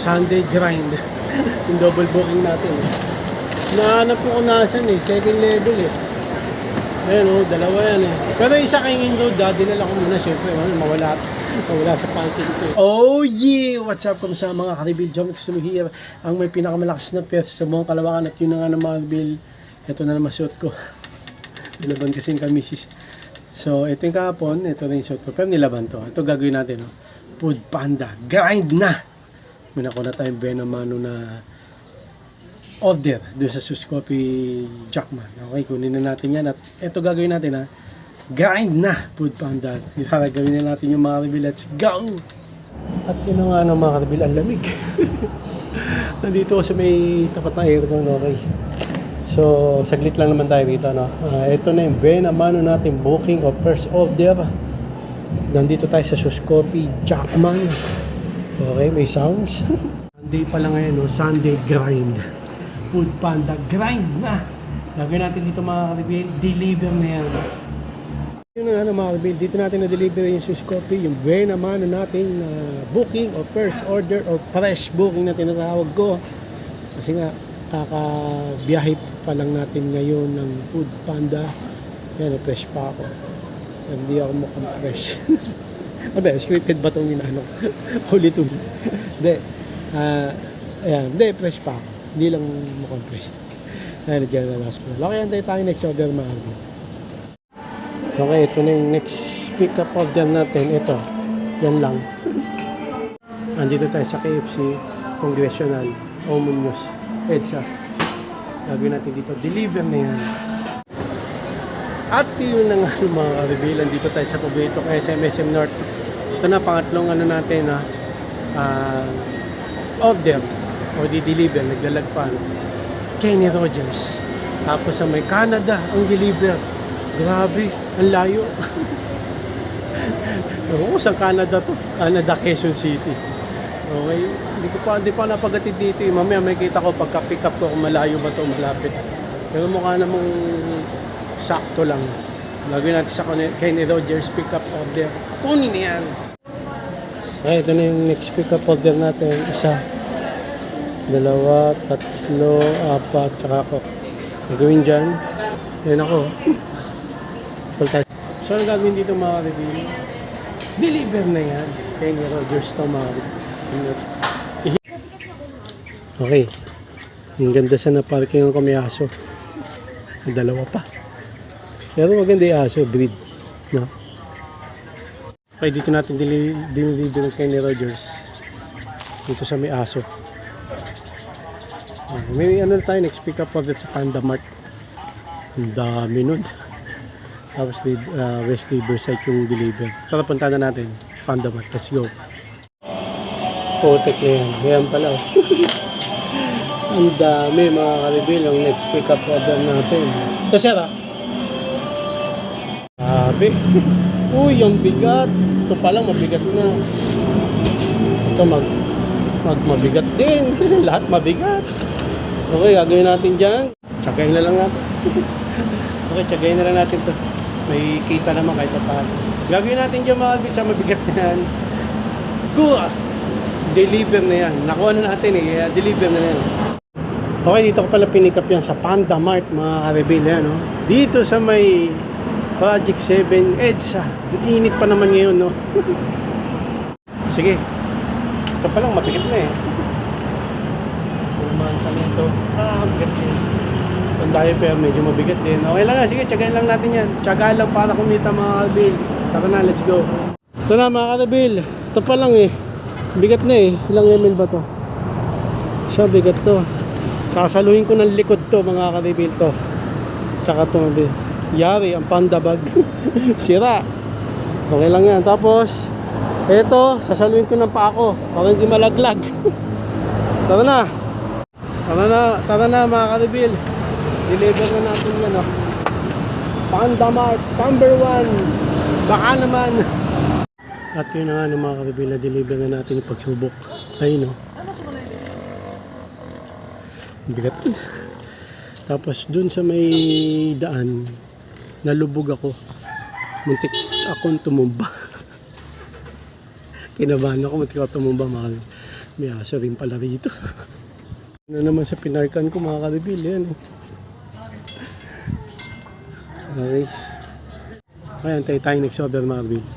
Sunday grind. Yung double booking natin. Nahanap ko kung nasan second level Ayan dalawa yan Pero isa kay Road, dinala ko muna syempre, mawala sa parking ko Oh yeah! What's up kamusta mga ka-reveal? Jomix here. Ang may pinakamalakas na piyesa sa buong Kalawakan at yun na nga ng mga reveal. Ito na naman suot ko. Nilaban kasi yung kamisis. So ito yung kahapon, ito na yung suot ko. Pero nilaban to. Ito gagawin natin Food Panda. Grind na! Muna ko na tayong Benomano na order doon sa Suskopi Jackman. Okay, kunin na natin yan at ito gagawin natin grind na Food Panda. Gagawin na natin yung mga reveal. Let's go! At yun na nga mga reveal, ang lamig. Nandito ako sa may tapat na aircon, okay. So, saglit lang naman tayo dito, ito na yung Benomano natin booking of first order. Nandito tayo sa Suskopi Jackman. Okay, may sounds. Sunday pa lang ngayon, Sunday grind. Food Panda, grind na! Gagawin natin dito mga ka-reveal, deliver na yan. Yun na mga ka-reveal, dito natin na-deliver yung Suskopi, yung Benomano natin booking o first order o fresh booking na tinatawag ko. Kasi nga, kakabiyahe pa lang natin ngayon ng Food Panda. Yan, fresh pa ako. Hindi ako mukhang fresh. Abe, scripted ba itong inaano? Ulit-ulit. Hindi. Ayan, hindi, fresh pa ako. Hindi lang mukhang fresh. Ayan, dyan na last po. Okay, antay tayo next order mga kapatid. Okay, ito na yung next pick up order natin. Ito, yan lang. Andito tayo sa KFC Congressional Omunyos EDSA. Gagawin natin dito, deliver na yan. At yun na nga yung mga reveal. Dito tayo sa Cubito kay SM North. Ito na pangatlong natin order o di-deliver, naglalagpan Kenny Rogers. Tapos sa may Canada ang deliver. Grabe, ang layo. Oo, sa Canada to. Canada, Quezon City. Okay, hindi pa napagatid dito Mamaya may kita ko pagka-pick up ko kung malayo ba to, malapit. Pero mukha namang sakto lang. Gagawin natin sa Kenny Rogers pick up order. Kunin na yan. Okay, ito na yung next pick up order natin. Isa, dalawa, tatlo, apat, tsaka ako. Gagawin dyan. Yan ako. So, ang gagawin dito mga reveal, deliver na yan. Kenny Rogers to mga reveal. Okay. Ang ganda sa na-parking ko may aso. Dalawa pa. Pero maganda yung aso, breed. No? Okay, dito natin deliver ng Kenny Rogers. Dito sa may aso. May tayo next pick up order sa Panda Mart. Ang dami nun. Tapos West Riverside yung deliver. Tara, punta na natin Panda Mart. Let's go. Potek na yan. Yan pala. Ang dami mga ka-reveal yung next pick up order natin. Ito sir Sabi. Uy, ang bigat. Ito palang mabigat na. Ito mabigat din. Lahat mabigat. Okay, gagawin natin dyan. Tsagayin na lang natin. Okay, tsagayin na lang natin to. May kita naman kahit paano. Gagawin natin dyan mga kabisa, mabigat na yan. Cool! Deliver na yan. Nakuha na natin deliver na yan. Okay, dito ko pala pinick up yan sa Panda Mart mga ka-reveal yan. Dito sa may Project 7 EDSA. Init pa naman ngayon Sige. Ito palang mabigat na Sulumahan ka nito. Mabigat din. Ang diaper, medyo mabigat din. Okay lang sige, tsagayin lang natin yan. Tsagaan lang para kumita mga ka-reveal. Tara na, let's go. Ito na mga ka-reveal. Ito pa lang bigat na Ilang ml ba to? Siya, bigat to. Sasaluhin ko ng likod to mga ka-reveal to. Tsaka to, yari, ang panda bag. Sira. Okay lang yan. Tapos, eto, sasaluhin ko ng paa ko para hindi malaglag. Tara na. Tara na mga ka-reveal. Deliver na natin yan Panda Mart, number 1. Baka naman. At yun na nga mga ka-reveal, na deliver na natin yung pagsubok. Ayun bigat. Tapos dun sa may daan, nalubog ako. Muntik akong tumumba. Kinabahan ako, muntik ako tumumba mga. May aso rin pala rito. Ano naman sa pinarkan ko mga ka-reveal. Yan. Okay. Okay, antay tayo next order mga ka-reveal.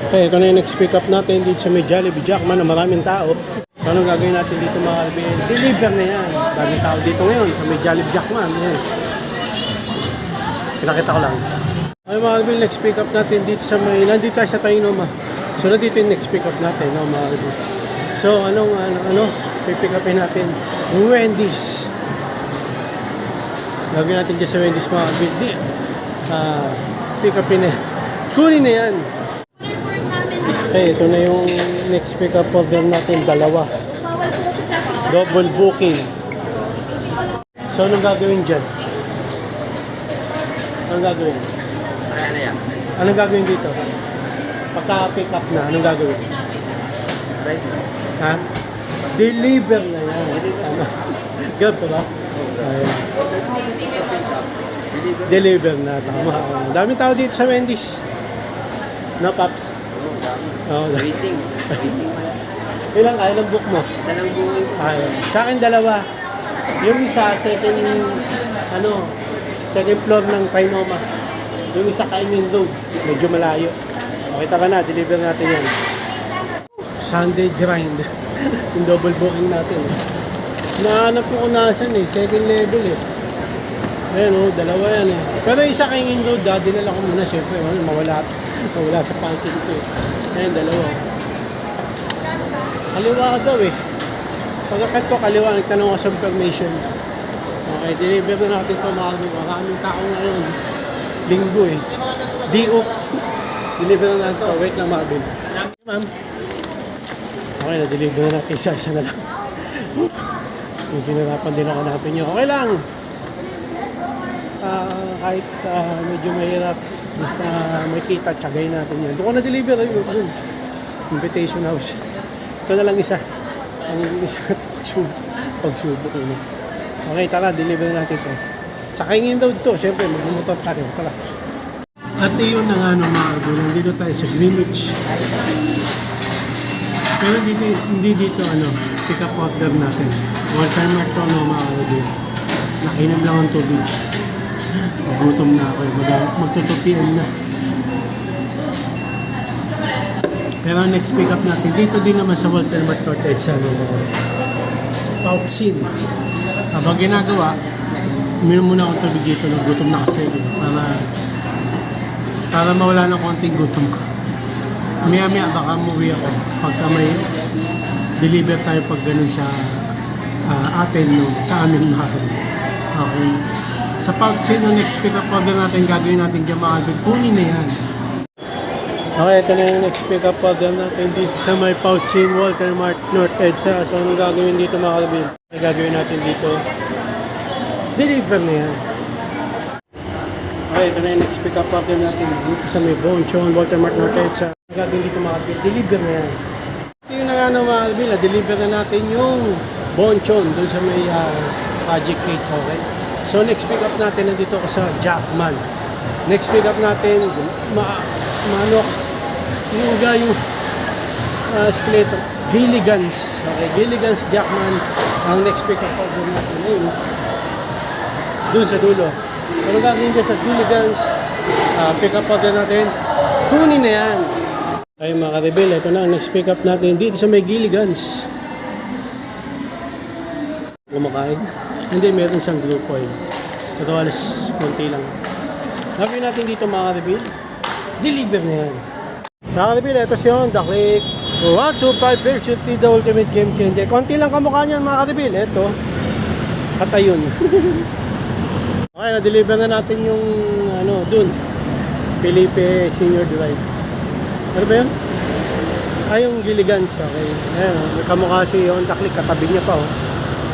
Okay, ito na yung next pick up natin dito sa may Jollibee Jackman na maraming tao. So, anong gagawin natin dito mga ka-reveal? Deliver na yan. Daming tao dito ngayon sa may Jollibee Jackman. Yan. Pinakita ko lang. Okay mga ka-reveal, next pick up natin dito sa may, nandito tayo sa Tainoma. So, nandito yung next pick up natin, no, mga ka-reveal. So, pipick upin natin Wendy's. Gagawin natin dyan sa Wendy's mga ka-reveal. Pick upin na. Kunin na yan. Okay, ito na yung next pick up order natin, dalawa. Double booking. So, anong gagawin dyan? Anong gagawin? Ano yan? Anong gagawin dito? Pagka-pick up na, anong gagawin? Right. Ha? Deliver na yan. Ano? Ganito ba? Ayun. Deliver na, tama. Daming tao dito sa Wendy's. No, Paps? Oo. Waiting. Ilang kaya ng book mo? Isa lang buhay ko. Ayun. Sa akin dalawa. Yung isa, second floor ng Tainoma. Yung isa Kainin Road. Medyo malayo. Makita ka na, deliver natin yan. Sunday grind. Yung double booking natin. Nahanap ko kung nasan second level Ayan dalawa yan Pero yung isa Kainin Road, dinala ko muna syempre. Mawala sa parking ko Ayan, dalawa. Kaliwa ka daw Pagkakat ko kaliwa, nagtanong ko sa information. Okay, deliver na natin ito mga maraming tao ngayon. Linggo D.O. Deliver na natin ito. Wait lang Marvin. Ma'am. Okay, na-deliver na natin isa na lang. Kung pinarapan din ako natin yun. Okay lang. Kahit medyo mahirap. Basta may kita, tsagay natin yun. Doon ko na-deliver yun. Invitation house. Ito na lang isa. Ang isa pagsubok yun. Okay, tara, deliver natin ito. Sa Kainin Road to, syempre, mag-motor tayo. Tara. At yun na nga mga argulo. Nandito tayo sa Greenwich. Pero hindi dito, pick up order natin. One time mark to, mga argulo. Nakinom lang ang tubig. Magutom na ako. Magtutupian na. Pero next pick up natin, dito din naman sa Walter Mart North Edge, Pauxin. Habang ginagawa, uminom muna akong tubig dito, nagutom na kasi para mawala ng konting gutom ko. Maya-maya baka umuwi ako pagka may deliver tayo pag ganun sa sa amin mahal. Okay. Sa Pauxin, next pick up order natin, gagawin natin dyan mga albig. Kunin na yan. Okay, ito na yung next pick up order natin dito sa may Pauxin Walter Mart North Edsa. So, anong gagawin dito mga kalabin? Ang gagawin natin dito, deliver na yan. Okay, ito na yung next pick up order natin dito sa may Bonchon Walter Mart North Edsa. Ang gagawin dito mga kalabin, deliver na yan. Ito yung na mga kalabin, deliver na natin yung Bonchon doon sa may Project 8. Okay? So, next pick up natin nandito ko sa Jackman. Next pick up natin, manok. Yung split Gilligan's. Okay, Gilligan's Jackman. Ang next pick up order natin ngayon. Doon sa dulo. Pero gagawin dyan sa Gilligan's pick up order natin. Kunin na yan. Ay mga ka-rebel, ito na ang next pick up natin dito sa may Gilligan's. Kumakain. Hindi, meron siyang grupo Pero alas konti lang. Gagawin natin dito mga ka-rebel. Deliver na yan. Mga ka-rebel, ito siya yung The Click 125 version 3 The Ultimate Game Changer. Konti lang kamukha niyan mga ka-rebel. Ito, katayon. Okay, na-deliver na natin yung dun. Felipe Senior Drive. Ano ba yun? Yung Gilligan's. Okay. Ayan, may kamukha si Honda Click. Katabi niya pa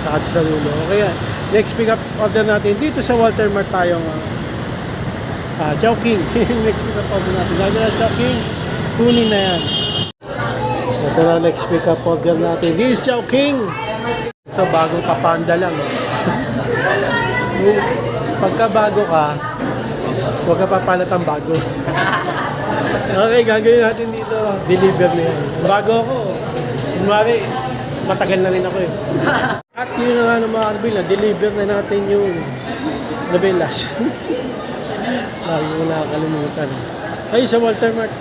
Takad sa dulo. Okay, next pick up order natin dito sa Walter Mart tayong Chowking. Next pick up order natin. Gagawin na Chowking. Kunin na yan. Ito na next pick up order natin. This is Chowking. Ito bagong kapanda lang. Pagka bago ka, huwag ka papalat ang bago. Okay, gagawin natin dito. Deliver na yan. Bago ako. Kunwari, matagal na rin ako eh. At yun na nga ng mga Arbil, na-deliver na natin yung Novelas. Lagi ko nakakalimutan. Ay, sa Walter Mart.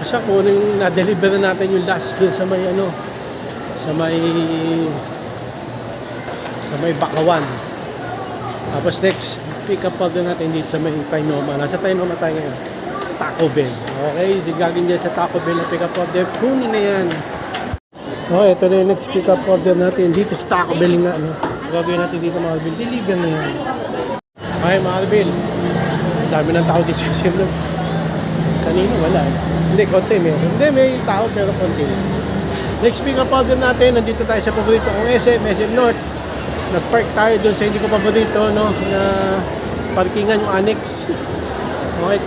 Kasi ako, yung na-deliver na natin yung last dun sa may ano, sa may Bakawan. Tapos next, pick up pa natin dito sa may Tainoma. Nasa Tainoma tayo ngayon. Taco Bell. Okay, sigagin dyan sa Taco Bell na pick up order. Kunin na yan. Okay, ito na yung next pick up order natin. Dito sa Taco Bell nga. Ano. Gagawin natin dito mga Arbil. Deliver na yan. Okay mga Arbil. Dami ng tao dito sa Sirlo. Kanina wala. Hindi, konti meron. Hindi, may tao pero konti. Next pick up order natin. Nandito tayo sa paborito kong SM North. Nag-park tayo doon sa hindi ko paborito, no, na parkingan yung annex. Okay,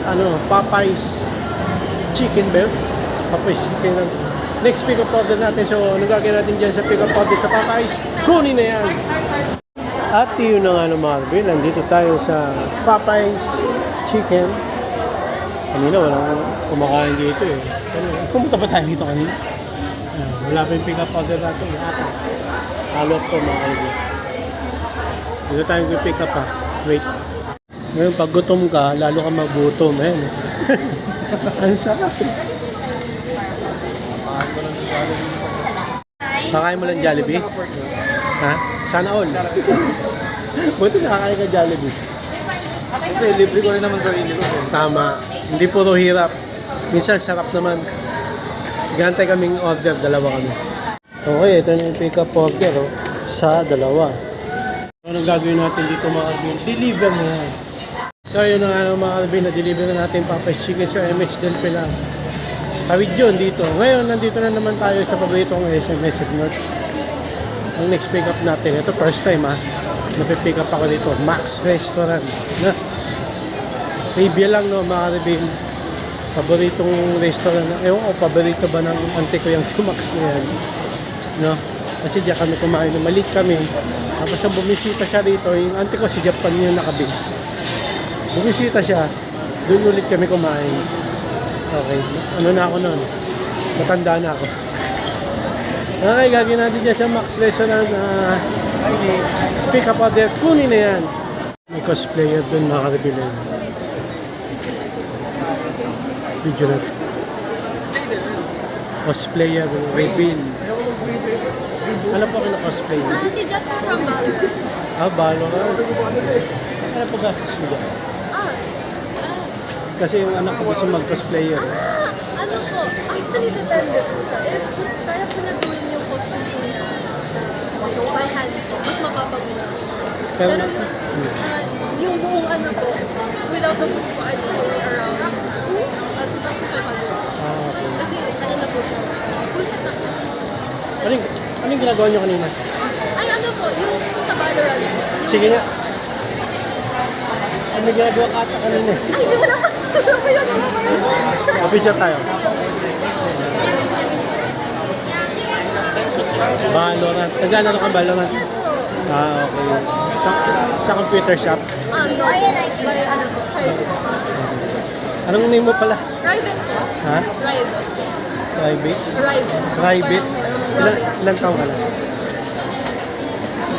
Popeyes Chicken Bell. Popeyes Chicken. Next pick up order natin. So, ano gagawin natin dyan sa pick up order sa Popeyes? Kunin na yan! At yun na nga ng Marvel. Nandito tayo sa Popeyes Chicken. Kanina walang kumakain dito eh. Pumunta pa tayo dito kanina. Wala pa yung pick up order natin. Follow up to mga Marvel. Dito tayo pick up ha. Wait. Ngayon, pag gutom ka, lalo ka magutom. Ayan. Ang sarap. Kakain mo lang Jollibee? Ha? Sana all. Buti nakakain ka Jollibee. Hindi, libre ko rin naman sarili ko. Tama. Hindi puro hirap. Minsan sarap naman. Gantay kaming order, dalawa kami. Okay, ito na yung pick up order sa dalawa. Ano gagawin natin dito mga Arbil? Deliver mo yan. So yun na nga mga Arbil, na-deliver na natin Popeyes Chicken sa MH Del Pilar. Tawid yun dito. Ngayon, nandito na naman tayo sa paboritong SM North. Ang next pick up natin, ito first time napipick up ako dito, Max Restaurant. Na? Trivia lang no mga Arbil. Paboritong restaurant. Ewan ko, paborito ba ng ante ko yung Max na yan? No? Kasi diyan kami kumain, maliit kami. Tapos nang bumisita siya dito, yung auntie ko si Japan yung nakabase. Bumisita siya, doon ulit kami kumain. Okay, ano na ako noon? Matanda na ako. Okay, gagawin natin dyan sa Max Restaurant pick up order. Kunin na yan. May cosplayer doon mga karibilan. Video na. Cosplayer reveal. Ano po kina-cosplay? Si Japan from Valorant. Valorant. Ano po gastos mo dyan? Kasi yung anak ko gusto mag-cosplayer. Ano po? Actually, depende po siya. If gusto kaya po na gawin yung costume po na by hand po, mas mapapagula. Pero, Pero yung buong ano po, without the boots po, I'd say around 2,500. okay. Kasi ano na po siya, full set na po. Anong ginagawa nyo kanina? Ay, ano po, yung sa Valorant. Yung, Sige nga. Ano ginagawa ka ata kanina? Ay, di mo na Kapicture tayo. Valorant. Naglalaro ka Valorant? Yes po. Okay. Sa computer shop. No. By ano po, private. Anong name mo pala? Private po. Ha? Private. Private? Private. Private? Ilang taong ka lang?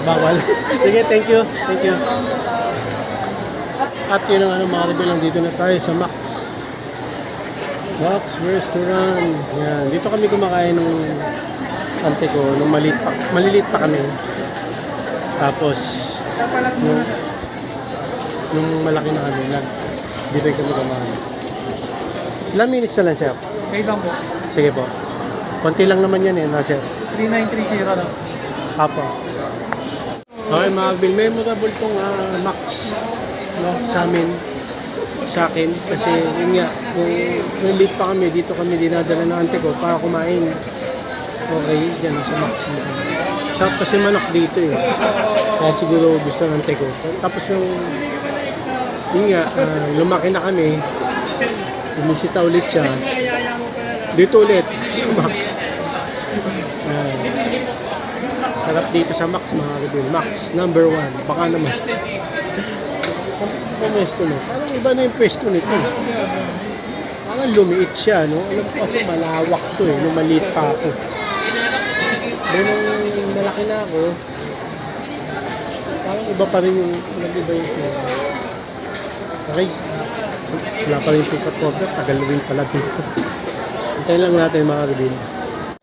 Bawal. Sige, thank you. Thank you. At yun ang mga Arbil, dito na tayo sa Max. Max Restaurant. Yan. Dito kami kumakain ng ante ko, nung maliliit pa kami. Tapos, nung malaki na kami, dito kami kumain. Ilang minutes na lang, sir? Okay lang po. Sige po. Konti lang naman yan sir. 3930 lang. Apo. Okay, mga Arbil, memorable tong Max, no, sa amin, sa akin, kasi yun nga, kung late pa kami, dito kami dinadala ng ante ko para kumain. Okay, dyan sa Max. Sarap kasi manok dito eh. Kaya siguro gusto ng ante ko. Tapos yun nga, lumaki na kami, bumisita ulit siya. Dito ulit, sa Max. Sarap dito sa Max mga Arbil. Max, number 1. Baka naman. Ang pwesto no? Parang iba na yung pwesto nito. Parang lumiit siya, no? Alam ko kasi malawak to eh, nung maliit pa ako. nung malaki na ako, parang iba pa rin yung nag-iba yung flow. Okay. Wala pa rin pick up cover. Tagal rin pala dito. Hintayin lang natin mga kabin.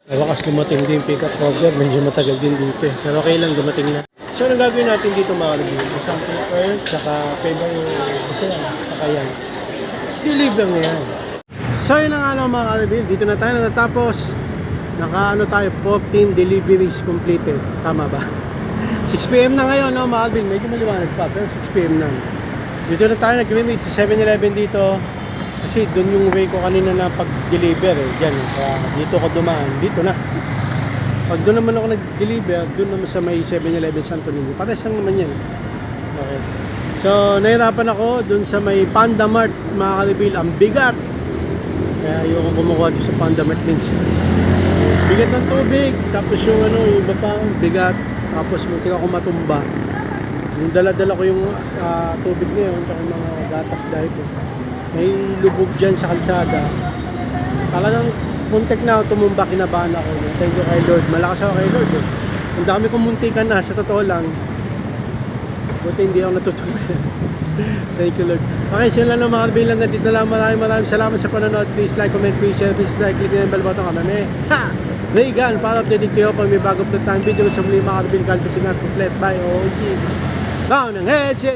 Ay, wakas dumating din pick up cover. Medyo matagal din dito eh. Pero okay lang, dumating na. So, anong gagawin natin dito mga kabin? Isang paper, tsaka paper yung isa yan. Tsaka yan. Deliver na yan. So, yun na nga lang mga kabin. Dito na tayo natatapos. Naka tayo, 14 deliveries completed. Tama ba? 6 PM na ngayon, no, mga kabin. Medyo maliwanag pa, pero 6 PM na. Dito na tayo nag-limit sa 7-Eleven dito. Kasi doon yung way ko kanina na pag-deliver eh. Diyan, kaya dito ko dumaan. Dito na. Pag doon naman ako nag-deliver, doon naman sa may 7-Eleven Santo Niño. Pares lang naman yan. Okay. So, nahirapan ako doon sa may Panda Mart, mga kalibil. Ang bigat. Kaya ayoko kumukuha doon sa Panda Mart minsan. Bigat ng tubig. Tapos yung yung iba pa, bigat. Tapos muntik ako matumba. Yung dala-dala ko yung tubig na yun, tsaka yung mga gatas dahil ko. May lubog dyan sa kalsada. Talagang muntik na ako tumumba, kinabahan ako. Thank you kay Lord. Malakas ako kay Lord. Ang dami kong muntikan na, sa totoo lang. Buti hindi ako natutuwa. Thank you Lord. Okay, sila lang mga karbilan na dito lang. Maraming salamat sa panonood. Please like, comment, please share, please like, click na yung bell button kami. Ha! Regan, para updated kayo pag may bago upload tayong video sa muli mga karbilan. Kalpasigat, complete by OG. Down ang headset!